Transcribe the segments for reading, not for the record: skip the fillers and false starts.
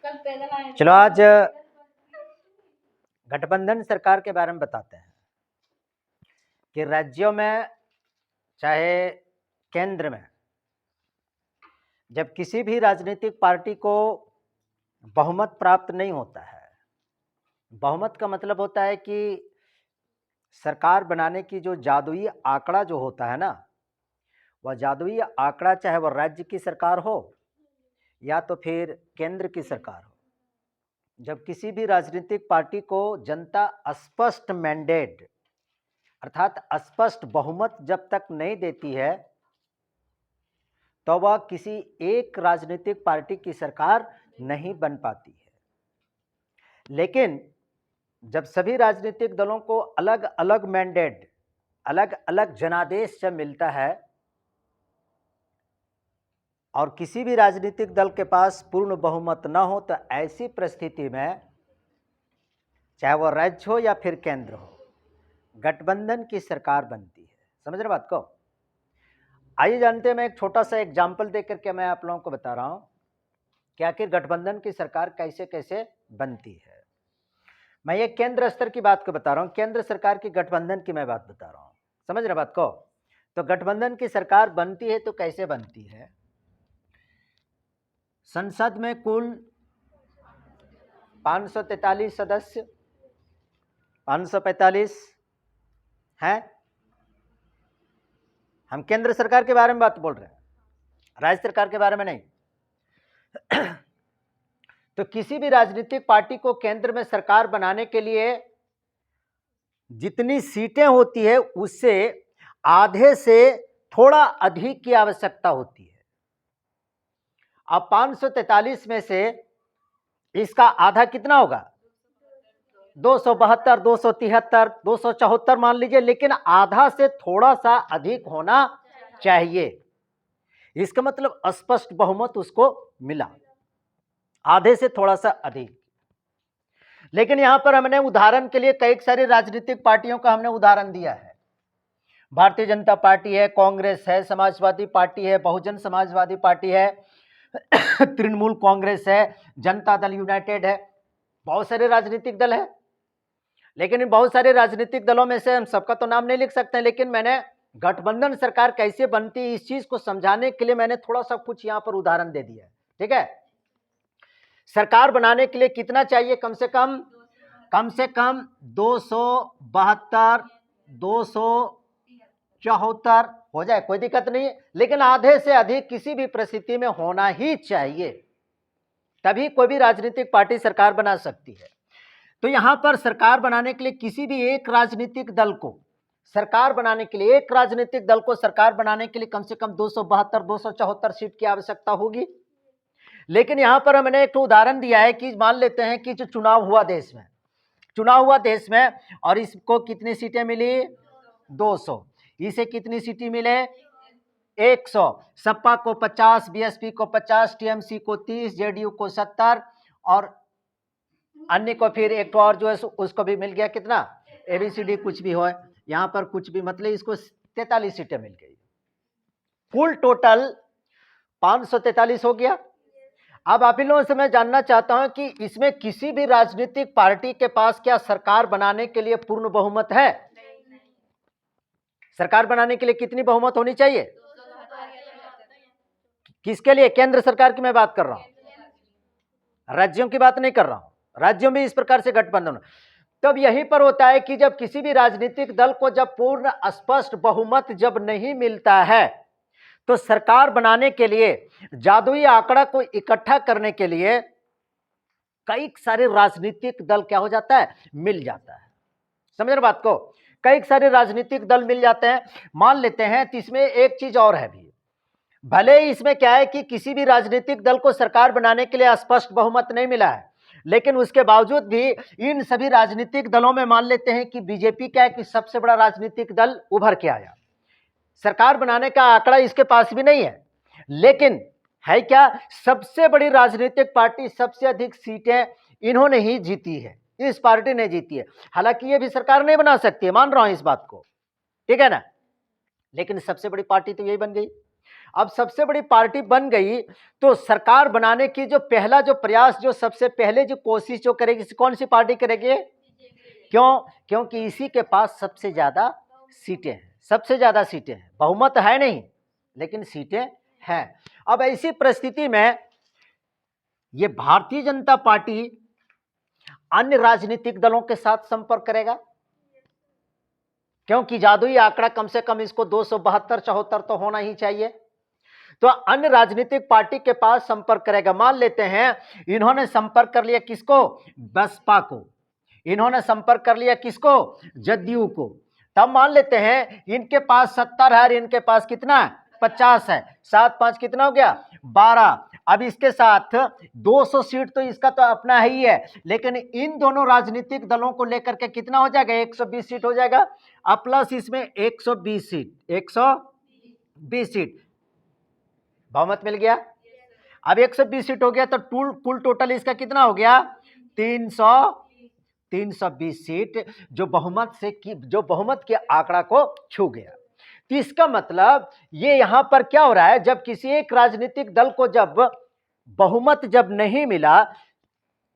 चलो आज गठबंधन सरकार के बारे में बताते हैं कि राज्यों में चाहे केंद्र में जब किसी भी राजनीतिक पार्टी को बहुमत प्राप्त नहीं होता है, बहुमत का मतलब होता है कि सरकार बनाने की जो जादुई आंकड़ा जो होता है ना, वह जादुई आंकड़ा चाहे वह राज्य की सरकार हो या तो फिर केंद्र की सरकार हो, जब किसी भी राजनीतिक पार्टी को जनता स्पष्ट मैंडेट अर्थात स्पष्ट बहुमत जब तक नहीं देती है तो वह किसी एक राजनीतिक पार्टी की सरकार नहीं बन पाती है। लेकिन जब सभी राजनीतिक दलों को अलग अलग मैंडेट, अलग अलग जनादेश जब मिलता है और किसी भी राजनीतिक दल के पास पूर्ण बहुमत न हो, तो ऐसी परिस्थिति में चाहे वह राज्य हो या फिर केंद्र हो, गठबंधन की सरकार बनती है। समझ रहे बात को? आइए जानते हैं, मैं एक छोटा सा एग्जाम्पल देकर के मैं आप लोगों को बता रहा हूं कि आखिर गठबंधन की सरकार कैसे कैसे बनती है। मैं ये केंद्र स्तर की बात को बता रहा हूं, केंद्र सरकार की गठबंधन की मैं बात बता रहा हूं। समझ रहे बात को? तो गठबंधन की सरकार बनती है तो कैसे बनती है? संसद में कुल 543 सदस्य, 545 हैं। हम केंद्र सरकार के बारे में बात बोल रहे हैं, राज्य सरकार के बारे में नहीं। तो किसी भी राजनीतिक पार्टी को केंद्र में सरकार बनाने के लिए जितनी सीटें होती है उससे आधे से थोड़ा अधिक की आवश्यकता होती है। अब 543 में से इसका आधा कितना होगा? 272, 273, 274 मान लीजिए, लेकिन आधा से थोड़ा सा अधिक होना चाहिए। इसका मतलब स्पष्ट बहुमत उसको मिला, आधे से थोड़ा सा अधिक। लेकिन यहां पर हमने उदाहरण के लिए कई सारी राजनीतिक पार्टियों का हमने उदाहरण दिया है। भारतीय जनता पार्टी है, कांग्रेस है, समाजवादी पार्टी है, बहुजन समाजवादी पार्टी है, तृणमूल कांग्रेस है, जनता दल यूनाइटेड है, बहुत सारे राजनीतिक दल है। लेकिन इन बहुत सारे राजनीतिक दलों में से हम सबका तो नाम नहीं लिख सकते, लेकिन मैंने गठबंधन सरकार कैसे बनती है इस चीज को समझाने के लिए मैंने थोड़ा सा कुछ यहां पर उदाहरण दे दिया है। ठीक है? सरकार बनाने के लिए कितना चाहिए? कम से कम 272, 274 हो जाए, कोई दिक्कत नहीं है, लेकिन आधे से अधिक किसी भी परिस्थिति में होना ही चाहिए, तभी कोई भी राजनीतिक पार्टी सरकार बना सकती है। तो यहां पर सरकार बनाने के लिए किसी भी एक राजनीतिक दल को सरकार बनाने के लिए, एक राजनीतिक दल को सरकार बनाने के लिए कम से कम 272, 274 सीट की आवश्यकता होगी। लेकिन यहां पर हमने एक उदाहरण दिया है कि मान लेते हैं कि जो चुनाव हुआ देश में और इसको कितनी सीटें मिली? 200। इसे कितनी सीटें मिले? 100। सपा को 50, बीएसपी को 50, टीएमसी को 30, जेडीयू को 70 और अन्य को फिर एक और जो है उसको भी मिल गया कितना? एबीसीडी कुछ भी हो, यहां पर कुछ भी, मतलब इसको 43 सीटें मिल गई। कुल टोटल 543 हो गया। अब आप इन लोगों से मैं जानना चाहता हूं कि इसमें किसी भी राजनीतिक पार्टी के पास क्या सरकार बनाने के लिए पूर्ण बहुमत है? सरकार बनाने के लिए कितनी बहुमत होनी चाहिए? किसके लिए? केंद्र सरकार की मैं बात कर रहा हूं, राज्यों की बात नहीं कर रहा हूं। राज्यों में इस प्रकार से गठबंधन तब यहीं पर होता है कि जब किसी भी राजनीतिक दल को जब पूर्ण स्पष्ट बहुमत जब नहीं मिलता है तो सरकार बनाने के लिए, जादुई आंकड़ा को इकट्ठा करने के लिए कई सारे राजनीतिक दल क्या हो जाता है? मिल जाता है। समझ रहे बात को? कई सारे राजनीतिक दल मिल जाते हैं। मान लेते हैं तो इसमें एक चीज और है भी, भले ही इसमें क्या है कि किसी भी राजनीतिक दल को सरकार बनाने के लिए स्पष्ट बहुमत नहीं मिला है, लेकिन उसके बावजूद भी इन सभी राजनीतिक दलों में मान लेते हैं कि बीजेपी क्या है कि सबसे बड़ा राजनीतिक दल उभर के आया। सरकार बनाने का आंकड़ा इसके पास भी नहीं है, लेकिन है क्या? सबसे बड़ी राजनीतिक पार्टी, सबसे अधिक सीटें इन्होंने ही जीती है, इस पार्टी ने जीती है। हालांकि ये भी सरकार नहीं बना सकती है, मान रहा हूं इस बात को, ठीक है ना, लेकिन सबसे बड़ी पार्टी तो यही बन गई। अब सबसे बड़ी पार्टी बन गई तो सरकार बनाने की जो पहला जो प्रयास, जो सबसे पहले जो कोशिश जो करेगी, कौन सी पार्टी करेगी? क्यों? क्योंकि इसी के पास सबसे ज्यादा सीटें हैं, सबसे ज्यादा सीटें हैं। बहुमत है नहीं लेकिन सीटें हैं। अब ऐसी परिस्थिति में ये भारतीय जनता पार्टी अन्य राजनीतिक दलों के साथ संपर्क करेगा, क्योंकि जादुई आंकड़ा कम से कम इसको 272-74 तो होना ही चाहिए। तो अन्य राजनीतिक पार्टी के पास संपर्क करेगा। मान लेते हैं इन्होंने संपर्क कर लिया किसको? बसपा को। इन्होंने संपर्क कर लिया किसको? जदयू को। तब मान लेते हैं इनके पास 70 है, इनके पास कितना है? 50 है। 7 5 कितना हो गया? 12। अब इसके साथ 200 सीट तो इसका तो अपना ही है, लेकिन इन दोनों राजनीतिक दलों को लेकर के कितना हो जाएगा? 120 सीट हो जाएगा। अब प्लस इसमें 120 सीट, 120 सीट बहुमत मिल गया। अब 120 सीट हो गया तो कुल टोटल इसका कितना हो गया? 320 सीट, जो बहुमत के आंकड़ा को छू गया। तो इसका मतलब ये यहां पर क्या हो रहा है, जब किसी एक राजनीतिक दल को जब बहुमत जब नहीं मिला,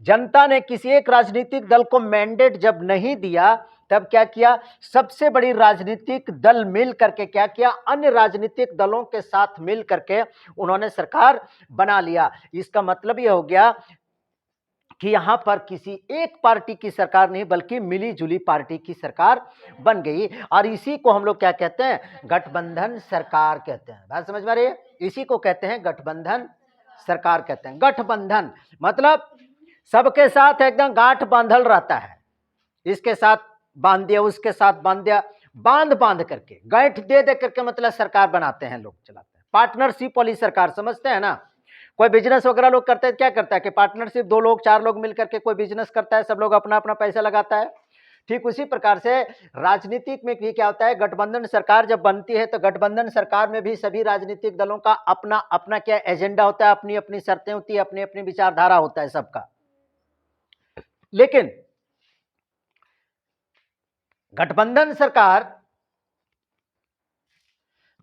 जनता ने किसी एक राजनीतिक दल को मैंडेट जब नहीं दिया, तब क्या किया? सबसे बड़ी राजनीतिक दल मिल करके क्या किया? अन्य राजनीतिक दलों के साथ मिल करके उन्होंने सरकार बना लिया। इसका मतलब यह हो गया कि यहां पर किसी एक पार्टी की सरकार नहीं बल्कि मिली जुली पार्टी की सरकार बन गई। और इसी को हम लोग क्या कहते हैं? गठबंधन सरकार कहते हैं। बात समझ में आ रही है? इसी को कहते हैं गठबंधन सरकार कहते हैं। गठबंधन मतलब सबके साथ एकदम गांठ बांधल रहता है, इसके साथ बांध दिया, उसके साथ बांध दिया, बांध करके गांठ दे करके मतलब सरकार बनाते हैं, लोग चलाते हैं। पार्टनरशिप वाली सरकार समझते हैं ना? कोई बिजनेस वगैरह लोग करते हैं, क्या करता है कि पार्टनरशिप 2 लोग 4 लोग मिलकर के कोई बिजनेस करता है, सब लोग अपना अपना पैसा लगाता है। ठीक उसी प्रकार से राजनीतिक में भी क्या होता है? गठबंधन सरकार जब बनती है तो गठबंधन सरकार में भी सभी राजनीतिक दलों का अपना अपना क्या एजेंडा होता है, अपनी अपनी शर्तें होती है, अपनी अपनी विचारधारा होता है सबका। लेकिन गठबंधन सरकार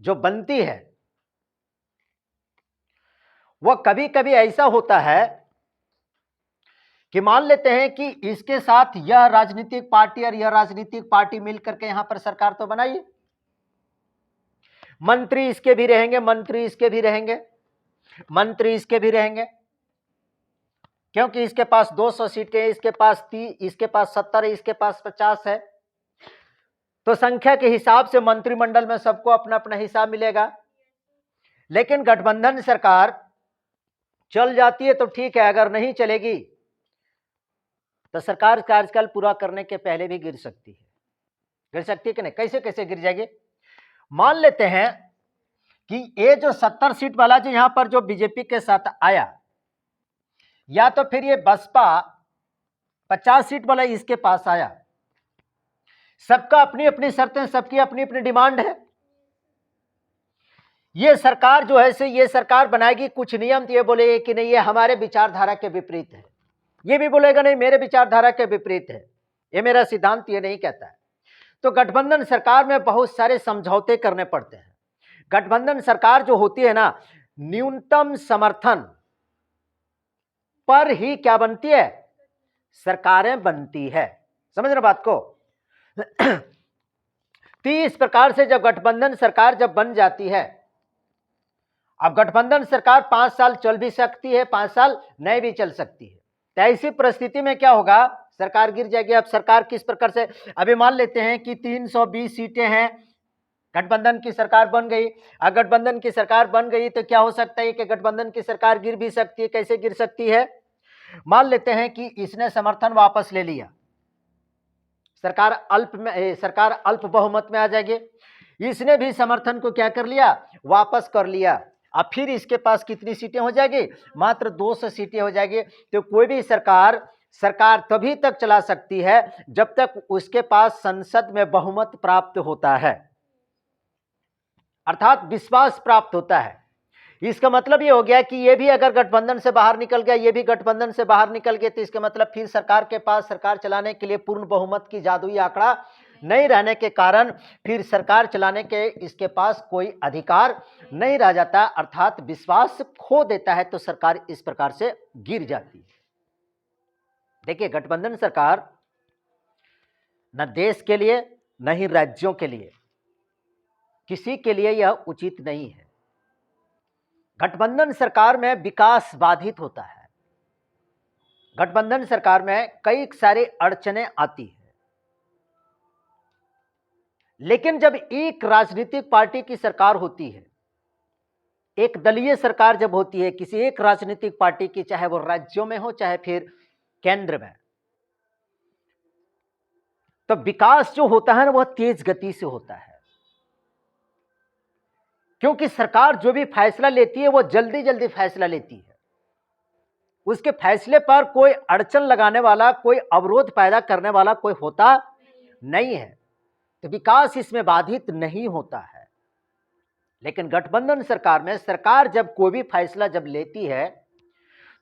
जो बनती है वह कभी कभी ऐसा होता है कि मान लेते हैं कि इसके साथ यह राजनीतिक पार्टी और यह राजनीतिक पार्टी मिलकर के यहां पर सरकार तो बनाई, मंत्री इसके भी रहेंगे, मंत्री इसके भी रहेंगे, मंत्री इसके भी रहेंगे, क्योंकि इसके पास 200 सीटें, इसके पास 30, इसके पास 70 है, इसके पास 50 है। तो संख्या के हिसाब से मंत्रिमंडल में सबको अपना अपना हिस्सा मिलेगा। लेकिन गठबंधन सरकार चल जाती है तो ठीक है, अगर नहीं चलेगी तो सरकार कार्यकाल पूरा करने के पहले भी गिर सकती है। गिर सकती है कि नहीं? कैसे कैसे गिर जाएगी? मान लेते हैं कि ये जो 70 सीट वाला जो यहां पर जो बीजेपी के साथ आया, या तो फिर ये बसपा 50 सीट वाला इसके पास आया, सबका अपनी अपनी शर्तें, सबकी अपनी अपनी डिमांड है। ये सरकार जो है से ये सरकार बनाएगी, कुछ नियम तो ये बोलेगी कि नहीं ये हमारे विचारधारा के विपरीत है, ये भी बोलेगा नहीं मेरे विचारधारा के विपरीत है, ये मेरा सिद्धांत ये नहीं कहता है। तो गठबंधन सरकार में बहुत सारे समझौते करने पड़ते हैं। गठबंधन सरकार जो होती है ना, न्यूनतम समर्थन पर ही क्या बनती है? सरकारें बनती है। समझ रहे बात को? तो इस प्रकार से जब गठबंधन सरकार जब बन जाती है, अब गठबंधन सरकार 5 साल चल भी सकती है, 5 साल नहीं भी चल सकती है। तो ऐसी परिस्थिति में क्या होगा? सरकार गिर जाएगी। अब सरकार किस प्रकार से? अभी मान लेते हैं कि 320 सीटें हैं, गठबंधन की सरकार बन गई। अगर गठबंधन की सरकार बन गई तो क्या हो सकता है कि गठबंधन की सरकार गिर भी सकती है। कैसे गिर सकती है? मान लेते हैं कि इसने समर्थन वापस ले लिया, सरकार अल्प बहुमत में आ जाएगी। इसने भी समर्थन को क्या कर लिया? वापस कर लिया। अब फिर इसके पास कितनी सीटें हो जाएगी? मात्र 200 सीटें हो जाएगी। तो कोई भी सरकार तभी तक चला सकती है जब तक उसके पास संसद में बहुमत प्राप्त होता है, अर्थात विश्वास प्राप्त होता है। इसका मतलब ये हो गया कि ये भी अगर गठबंधन से बाहर निकल गया, ये भी गठबंधन से बाहर निकल गया, तो इसका मतलब फिर सरकार के पास सरकार चलाने के लिए पूर्ण बहुमत की जादुई आंकड़ा नहीं रहने के कारण फिर सरकार चलाने के इसके पास कोई अधिकार नहीं रह जाता, अर्थात विश्वास खो देता है, तो सरकार इस प्रकार से गिर जाती है। देखिए, गठबंधन सरकार न देश के लिए न ही राज्यों के लिए, किसी के लिए यह उचित नहीं है। गठबंधन सरकार में विकास बाधित होता है, गठबंधन सरकार में कई सारी अड़चनें आती हैं। लेकिन जब एक राजनीतिक पार्टी की सरकार होती है, एक दलीय सरकार जब होती है किसी एक राजनीतिक पार्टी की, चाहे वो राज्यों में हो चाहे फिर केंद्र में, तो विकास जो होता है ना वह तेज गति से होता है, क्योंकि सरकार जो भी फैसला लेती है वो जल्दी जल्दी फैसला लेती है। उसके फैसले पर कोई अड़चन लगाने वाला, कोई अवरोध पैदा करने वाला कोई होता नहीं है, तो विकास इसमें बाधित नहीं होता है। लेकिन गठबंधन सरकार में सरकार जब कोई भी फैसला जब लेती है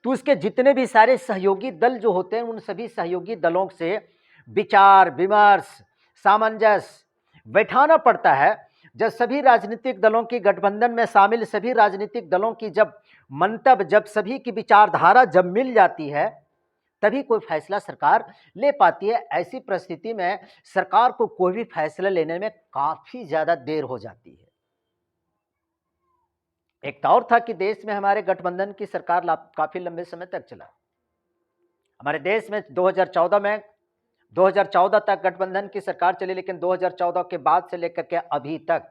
तो उसके जितने भी सारे सहयोगी दल जो होते हैं, उन सभी सहयोगी दलों से विचार विमर्श, सामंजस्य बैठाना पड़ता है। जब सभी राजनीतिक दलों की, गठबंधन में शामिल सभी राजनीतिक दलों की जब मंतव्य, जब सभी की विचारधारा जब मिल जाती है, तभी कोई फैसला सरकार ले पाती है। ऐसी परिस्थिति में सरकार को कोई भी फैसला लेने में काफी ज्यादा देर हो जाती है। एक दौर था कि देश में हमारे गठबंधन की सरकार काफी लंबे समय तक चला। हमारे देश में 2014 तक गठबंधन की सरकार चली, लेकिन 2014 के बाद से लेकर के अभी तक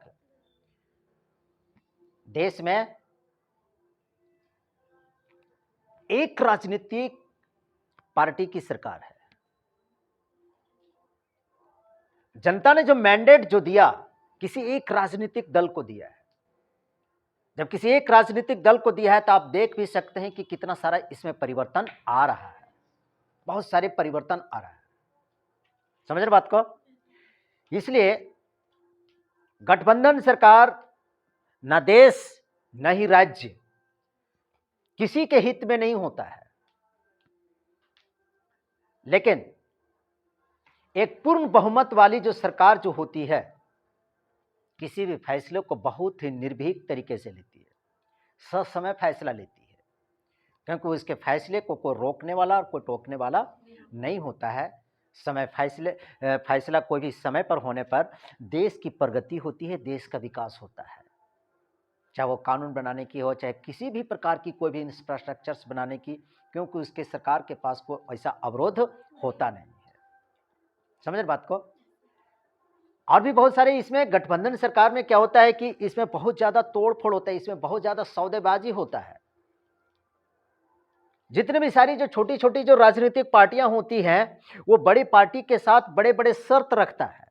देश में एक राजनीतिक पार्टी की सरकार है। जनता ने जो मैंडेट जो दिया, किसी एक राजनीतिक दल को दिया है। जब किसी एक राजनीतिक दल को दिया है तो आप देख भी सकते हैं कि कितना सारा इसमें परिवर्तन आ रहा है, बहुत सारे परिवर्तन आ रहा है। समझ रहे बात को? इसलिए गठबंधन सरकार न देश न ही राज्य, किसी के हित में नहीं होता है। लेकिन एक पूर्ण बहुमत वाली जो सरकार जो होती है, किसी भी फैसले को बहुत ही निर्भीक तरीके से लेती है, ससमय फैसला लेती है, क्योंकि उसके फैसले को कोई रोकने वाला और कोई टोकने वाला नहीं होता है। फैसला कोई भी समय पर होने पर देश की प्रगति होती है, देश का विकास होता है। चाहे वो कानून बनाने की हो, चाहे किसी भी प्रकार की कोई भी इंफ्रास्ट्रक्चर्स बनाने की, क्योंकि उसके सरकार के पास कोई ऐसा अवरोध होता नहीं है। समझ बात को? और भी बहुत सारे इसमें गठबंधन सरकार में क्या होता है कि इसमें बहुत ज्यादा तोड़फोड़ होता है, इसमें बहुत ज्यादा सौदेबाजी होता है। जितने भी सारी जो छोटी छोटी जो राजनीतिक पार्टियां होती हैं, वो बड़ी पार्टी के साथ बड़े बड़े शर्त रखता है।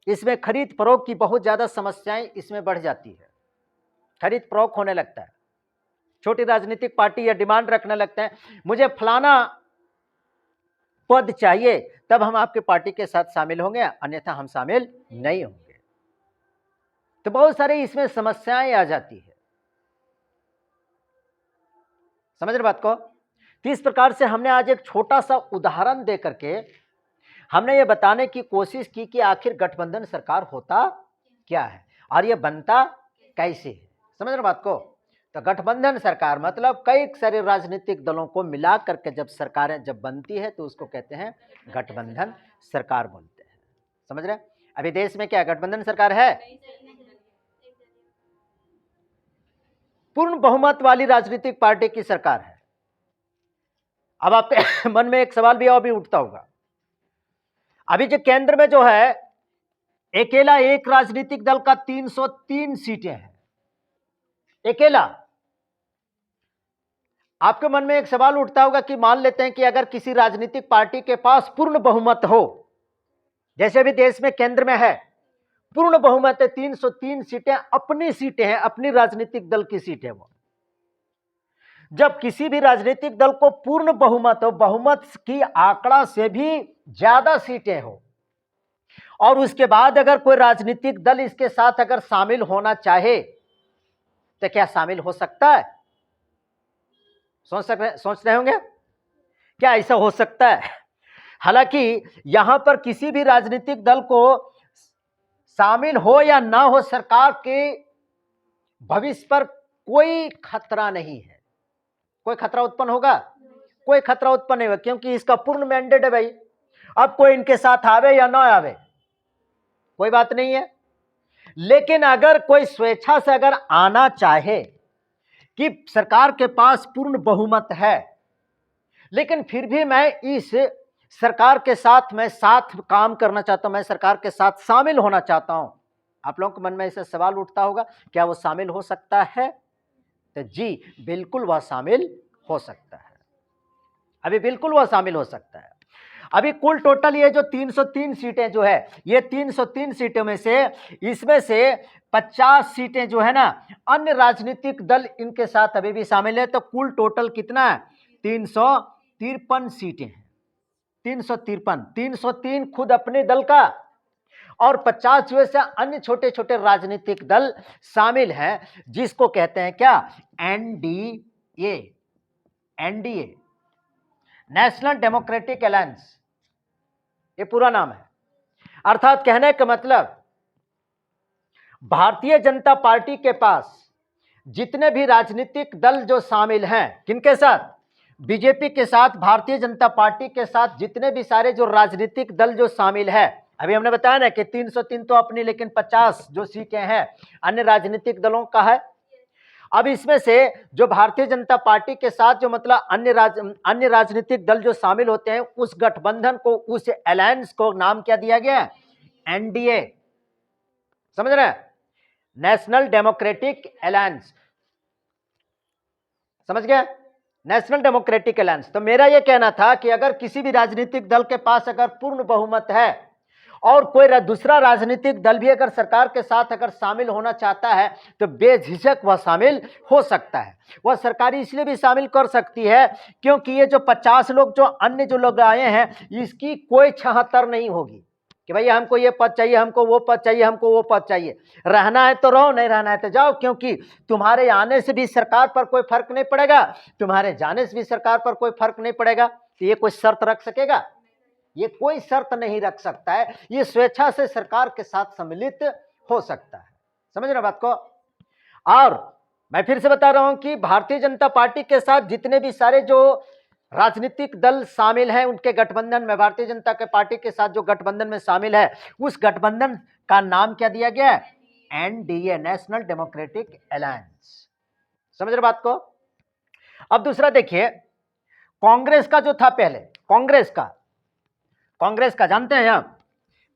इसमें खरीद फरोख्त की बहुत ज्यादा समस्याएं इसमें बढ़ जाती है, खरीद फरोख्त होने लगता है। छोटी राजनीतिक पार्टी या डिमांड रखने लगते हैं, मुझे फलाना पद चाहिए, तब हम आपके पार्टी के साथ शामिल होंगे, अन्यथा हम शामिल नहीं होंगे। तो बहुत सारे इसमें समस्याएं आ जाती है। समझ रहे बात को? तो इस प्रकार से हमने आज एक छोटा सा उदाहरण दे करके हमने ये बताने की कोशिश की कि आखिर गठबंधन सरकार होता क्या है और ये बनता कैसे है। समझ रहे बात को? तो गठबंधन सरकार मतलब कई सारे राजनीतिक दलों को मिला करके जब सरकारें जब बनती है तो उसको कहते हैं गठबंधन सरकार बोलते हैं। समझ रहे? अभी देश में क्या गठबंधन सरकार है? पूर्ण बहुमत वाली राजनीतिक पार्टी की सरकार है। अब आपके मन में एक सवाल भी और भी उठता होगा, अभी जो केंद्र में जो है अकेला एक राजनीतिक दल का 303 सीटें हैं, अकेला। आपके मन में एक सवाल उठता होगा कि मान लेते हैं कि अगर किसी राजनीतिक पार्टी के पास पूर्ण बहुमत हो, जैसे भी देश में केंद्र में है पूर्ण बहुमत है, 303 सीटें अपनी सीटें हैं, अपनी राजनीतिक दल की सीटें। वो जब किसी भी राजनीतिक दल को पूर्ण बहुमत हो, बहुमत की आंकड़ा से भी ज्यादा सीटें हो, और उसके बाद अगर कोई राजनीतिक दल इसके साथ अगर शामिल होना चाहे तो क्या शामिल हो सकता है? सोच रहे होंगे क्या ऐसा हो सकता है? हालांकि यहां पर किसी भी राजनीतिक दल को शामिल हो या ना हो, सरकार के भविष्य पर कोई खतरा नहीं है। कोई खतरा उत्पन्न होगा? कोई खतरा उत्पन्न नहीं होगा, क्योंकि इसका पूर्ण मैंडेट है भाई। अब कोई इनके साथ आवे या ना आवे, कोई बात नहीं है। लेकिन अगर कोई स्वेच्छा से अगर आना चाहे कि सरकार के पास पूर्ण बहुमत है, लेकिन फिर भी मैं इस सरकार के साथ काम करना चाहता हूं, मैं सरकार के साथ शामिल होना चाहता हूं, आप लोगों के मन में ऐसा सवाल उठता होगा, क्या वो शामिल हो सकता है? तो जी बिल्कुल वह शामिल हो सकता है, अभी बिल्कुल वह शामिल हो सकता है। अभी कुल टोटल ये जो 303 सीटें जो है, ये 303 सीटों में से इसमें से 50 सीटें जो है ना अन्य राजनीतिक दल इनके साथ अभी भी शामिल है। तो कुल टोटल कितना है? 353 सीटें हैं। 353, 303 खुद अपने दल का और 50 जो है अन्य छोटे छोटे राजनीतिक दल शामिल हैं, जिसको कहते हैं क्या? NDA, NDA, national democratic alliance, ये पूरा नाम है। अर्थात कहने का मतलब भारतीय जनता पार्टी के पास जितने भी राजनीतिक दल जो शामिल हैं, किनके साथ? बीजेपी के साथ, भारतीय जनता पार्टी के साथ जितने भी सारे जो राजनीतिक दल जो शामिल है, अभी हमने बताया ना कि 303 तो अपनी, लेकिन 50 जो सीटें हैं अन्य राजनीतिक दलों का है। अब इसमें से जो भारतीय जनता पार्टी के साथ जो मतलब अन्य राजनीतिक दल जो शामिल होते हैं, उस गठबंधन को, उस अलायंस को नाम क्या दिया गया? एनडीए, समझ रहे हैं? नेशनल डेमोक्रेटिक अलायंस, समझ गए? National democratic alliance. तो मेरा यह कहना था कि अगर किसी भी राजनीतिक दल के पास अगर पूर्ण बहुमत है और कोई दूसरा राजनीतिक दल भी अगर सरकार के साथ अगर शामिल होना चाहता है, तो बेझिझक वह शामिल हो सकता है। वह सरकारी इसलिए भी शामिल कर सकती है क्योंकि ये जो 50 लोग, जो अन्य जो लोग आए हैं, इसकी कोई 76 नहीं होगी कि भैया हमको ये पद चाहिए, हमको वो पद चाहिए, हमको वो पद चाहिए। रहना है तो रहो, नहीं रहना है तो जाओ, क्योंकि तुम्हारे आने से भी सरकार पर कोई फर्क नहीं पड़ेगा, तुम्हारे जाने से भी सरकार पर कोई फर्क नहीं पड़ेगा। तो ये कोई शर्त रख सकेगा? ये कोई शर्त नहीं रख सकता है, ये स्वेच्छा से सरकार के साथ सम्मिलित हो सकता है। समझ रहे बात को? और मैं फिर से बता रहा हूं कि भारतीय जनता पार्टी के साथ जितने भी सारे जो राजनीतिक दल शामिल हैं, उनके गठबंधन में, भारतीय जनता के पार्टी के साथ जो गठबंधन में शामिल है, उस गठबंधन का नाम क्या दिया गया है? NDA, national democratic alliance. समझ रहे बात को? अब दूसरा देखिए, कांग्रेस का जो था पहले, कांग्रेस का जानते हैं आप?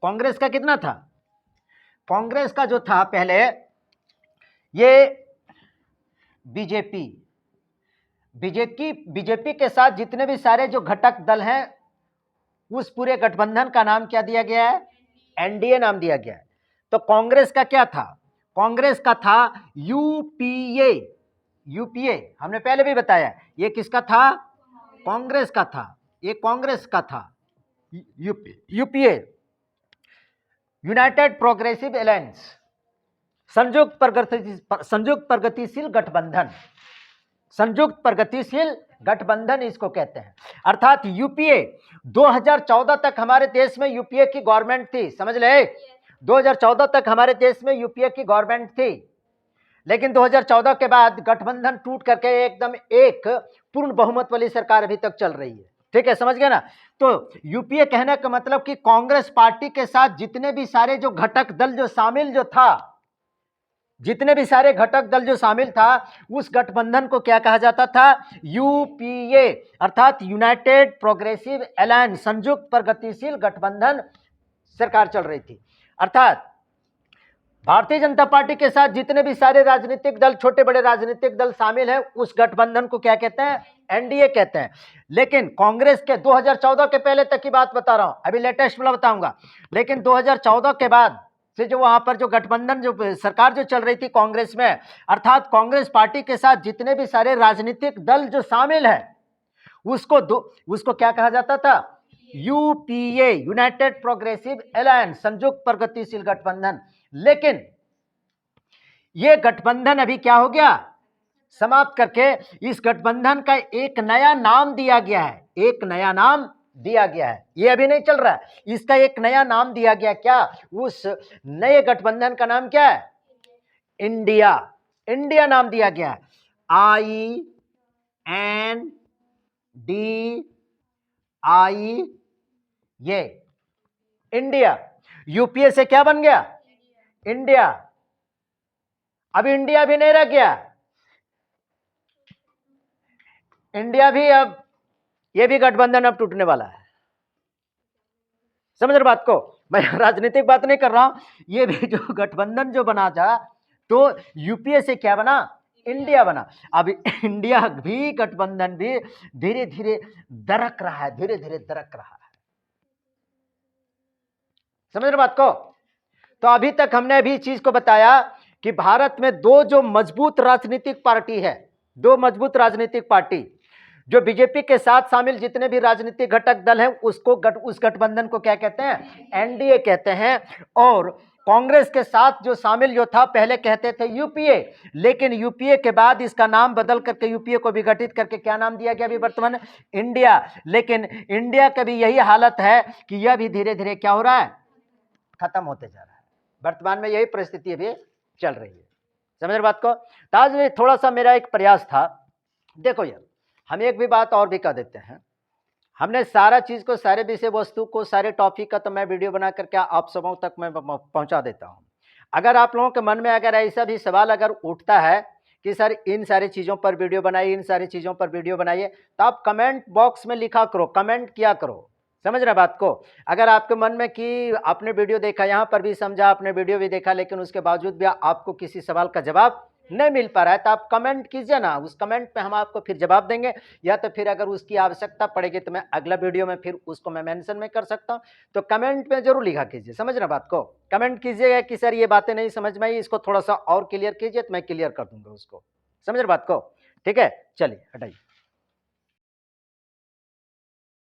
कांग्रेस का कितना था? कांग्रेस का जो था पहले, ये बीजेपी के साथ जितने भी सारे जो घटक दल हैं, उस पूरे गठबंधन का नाम क्या दिया गया है? एनडीए नाम दिया गया है। तो कांग्रेस का क्या था? कांग्रेस का था यूपीए। यूपीए हमने पहले भी बताया, ये किसका था? कांग्रेस का था, ये कांग्रेस का था। यूपीए, यूनाइटेड प्रोग्रेसिव अलायंस, संयुक्त प्रगतिशील गठबंधन, संयुक्त प्रगतिशील गठबंधन इसको कहते हैं। अर्थात यूपीए 2014 तक हमारे देश में यूपीए की गवर्नमेंट थी, समझ ले? 2014 तक हमारे देश में यूपीए की गवर्नमेंट थी, लेकिन 2014 के बाद गठबंधन टूट करके एकदम एक पूर्ण बहुमत वाली सरकार अभी तक चल रही है। ठीक है, समझ गए ना? तो यूपीए कहने का मतलब कि कांग्रेस पार्टी के साथ जितने भी सारे जो घटक दल जो शामिल जो था, जितने भी सारे घटक दल जो शामिल था, उस गठबंधन को क्या कहा जाता था? यूपीए, अर्थात यूनाइटेड प्रोग्रेसिव अलायंस, संयुक्त प्रगतिशील गठबंधन सरकार चल रही थी। अर्थात भारतीय जनता पार्टी के साथ जितने भी सारे राजनीतिक दल, छोटे बड़े राजनीतिक दल शामिल हैं, उस गठबंधन को क्या कहते हैं? एनडीए कहते हैं। लेकिन कांग्रेस के 2014 के पहले तक की बात बता रहा हूं, अभी लेटेस्ट वाला बताऊंगा, लेकिन 2014 के बाद से जो वहां पर जो गठबंधन जो सरकार जो चल रही थी कांग्रेस में, अर्थात कांग्रेस पार्टी के साथ जितने भी सारे राजनीतिक दल जो शामिल है, उसको क्या कहा जाता था? यूपीए, यूनाइटेड प्रोग्रेसिव अलायंस, संयुक्त प्रगतिशील गठबंधन। लेकिन यह गठबंधन अभी क्या हो गया? समाप्त करके इस गठबंधन का एक नया नाम दिया गया है, एक नया नाम दिया गया है, ये अभी नहीं चल रहा है, इसका एक नया नाम दिया गया। क्या? उस नए गठबंधन का नाम क्या है? इंडिया। इंडिया नाम दिया गया। INDI, ये इंडिया। यूपीए से क्या बन गया? इंडिया। अब इंडिया भी नहीं रह गया, इंडिया भी अब, ये भी गठबंधन अब टूटने वाला है। समझ रहे बात को? मैं राजनीतिक बात नहीं कर रहा हूं, ये भी जो गठबंधन जो बना था, तो यूपीए से क्या बना? इंडिया बना। अब इंडिया भी, गठबंधन भी धीरे धीरे दरक रहा है, धीरे धीरे दरक रहा है। समझ रहे बात को? तो अभी तक हमने अभी चीज को बताया कि भारत में दो जो मजबूत राजनीतिक पार्टी है, दो मजबूत राजनीतिक पार्टी, जो बीजेपी के साथ शामिल जितने भी राजनीतिक घटक दल हैं, उसको उस गठबंधन को क्या कहते हैं? एनडीए कहते हैं। और कांग्रेस के साथ जो शामिल जो था, पहले कहते थे यूपीए, लेकिन यूपीए के बाद इसका नाम बदल करके, यूपीए को विघटित करके क्या नाम दिया गया अभी वर्तमान? इंडिया। लेकिन इंडिया का भी यही हालत है कि यह भी धीरे धीरे क्या हो रहा है? खत्म होते जा रहा है। वर्तमान में यही परिस्थिति अभी चल रही है। समझ रहे बात को? तो आज थोड़ा सा मेरा एक प्रयास था, देखो यार, हम एक भी बात और भी कह देते हैं, हमने सारा चीज को, सारे विषय वस्तु को, सारे टॉपिक का तो मैं वीडियो बना करके आप सबों तक मैं पहुंचा देता हूं। अगर आप लोगों के मन में अगर ऐसा भी सवाल अगर उठता है कि सर इन सारी चीजों पर वीडियो बनाइए, इन सारी चीजों पर वीडियो बनाइए, तो आप कमेंट बॉक्स में लिखा करो, कमेंट किया करो। समझ रहे बात को? अगर आपके मन में कि आपने वीडियो देखा, यहां पर भी समझा, आपने वीडियो भी देखा, लेकिन उसके बावजूद भी आपको किसी सवाल का जवाब नहीं मिल पा रहा है, तो आप कमेंट कीजिए ना, उस कमेंट पे हम आपको फिर जवाब देंगे। या तो फिर अगर उसकी आवश्यकता पड़ेगी तो मैं अगला वीडियो में फिर उसको मैं मेंशन में कर सकता हूं। तो कमेंट में जरूर लिखा कीजिए। समझ रहे बात को? कमेंट कीजिएगा कि सर ये बातें नहीं समझ में आई, इसको थोड़ा सा और क्लियर कीजिए, तो मैं क्लियर कर दूंगा उसको। समझ रहे बात को? ठीक है, चलिए हटाइए।